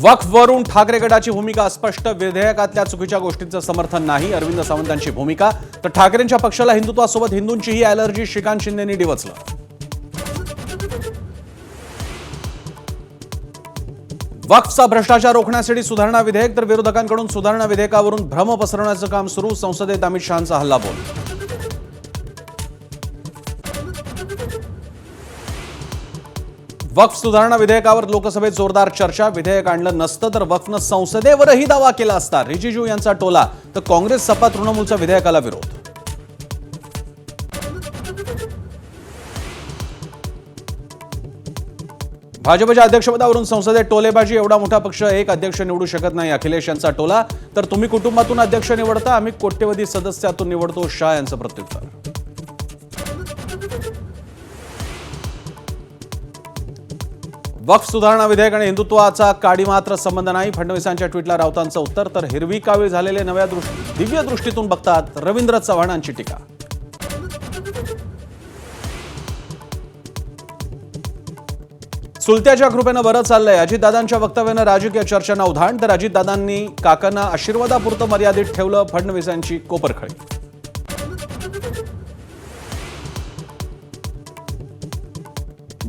वक्फवरून ठाकरे गटाची भूमिका स्पष्ट. विधेयकातल्या चुकीच्या गोष्टींचं समर्थन नाही, अरविंद सावंतांची भूमिका. तर ठाकरेंच्या पक्षाला हिंदुत्वासोबत हिंदूंचीही अलर्जी, श्रीकांत शिंदेंनी डिवचलं. वक्फचा भ्रष्टाचार रोखण्यासाठी सुधारणा विधेयक, तर विरोधकांकडून सुधारणा विधेयकावरून भ्रम पसरवण्याचं काम सुरू. संसदेत अमित शहांचा हल्लाबोल. वक्फ सुधारणा विधेयकावर लोकसभेत जोरदार चर्चा. विधेयक आणलं नसतं तर वक्फनं संसदेवरही दावा केला असता. रिजिजू यांचा टोला. तर काँग्रेस, सपा, तृणमूलचा विधेयकाला विरोध. भाजपच्या अध्यक्षपदावरून संसदेत टोलेबाजी. एवढा मोठा पक्ष एक अध्यक्ष निवडू शकत नाही, अखिलेश यांचा टोला. तर तुम्ही कुटुंबातून अध्यक्ष निवडता, आम्ही कोट्यवधी सदस्यातून निवडतो, शाह यांचं प्रत्युत्तर. वक्फ सुधारणा विधेयक आणि हिंदुत्वाचा काडी मात्र संबंध नाही. फडणवीसांच्या ट्विटला राऊतांचं उत्तर. तर हिरवी कावीळ झालेले नव्या दिव्य दृष्टीतून बघतात, रवींद्र चव्हाणांची टीका. चुलत्याच्या कृपेनं बरं चाललंय. अजितदादांच्या वक्तव्यानं राजकीय चर्चांना उधाण. तर अजितदादांनी काकांना आशीर्वादापुरतं मर्यादित ठेवलं, फडणवीसांची कोपरखळी.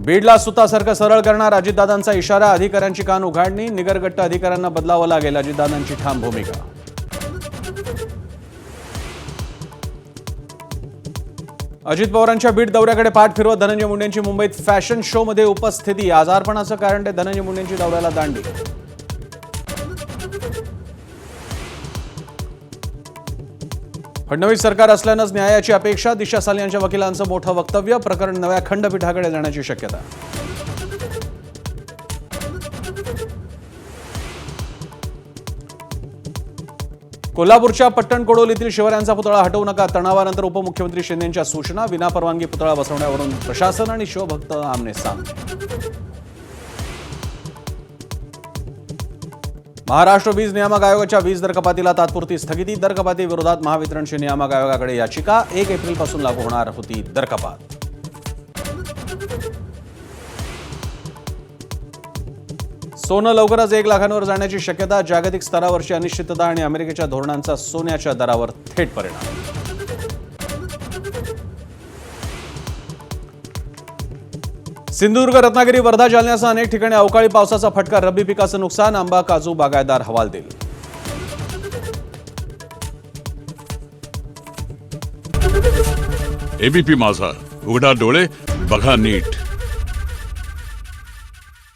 बीडला सुतासारखं सरळ करणार, अजितदादांचा इशारा. अधिकाऱ्यांची कान उघाडणी. निगरगट्ट अधिकाऱ्यांना बदलावं लागेल, अजितदादांची ठाम भूमिका. अजित पवारांच्या बीड दौऱ्याकडे पाठ फिरवत धनंजय मुंडेंची मुंबईत फॅशन शो मध्ये उपस्थिती. आजारपणाचं कारण ते धनंजय मुंडेंची दौऱ्याला दांडी. फडणवीस सरकार असल्यानंच न्यायाची अपेक्षा. दिशा सालियांच्या वकिलांचं मोठं वक्तव्य. प्रकरण नव्या खंडपीठाकडे जाण्याची शक्यता. कोल्हापूरच्या पट्टण कोडोलीतील शिवरायांचा पुतळा हटवू नका. तणावानंतर उपमुख्यमंत्री शिंदेंच्या सूचना. विनापरवानगी पुतळा बसवण्यावरून प्रशासन आणि शिवभक्त आमने सामने. महाराष्ट्र वीज नियामक आयोगाच्या वीज दर कपातीला तात्पुरती स्थगिती. दर कपाती विरोधात महावितरणची नियामक आयोगाकडे याचिका. 1 एप्रिलपासून लागू होणार होती दर कपात. सोनं लवकरच 1 लाखांवर जाण्याची शक्यता. जागतिक स्तरावरची अनिश्चितता आणि अमेरिकेच्या धोरणांचा सोन्याच्या दरावर थेट परिणाम. सिंधुदुर्ग, रत्नागिरी, वर्धा, जालन्यासह अनेक ठिकाणी अवकाळी पावसाचा फटका. रब्बी पिकाचं नुकसान. आंबा, काजू बागायतदार हवालदिल. एबीपी माझा, उघडा डोळे बघा नीट.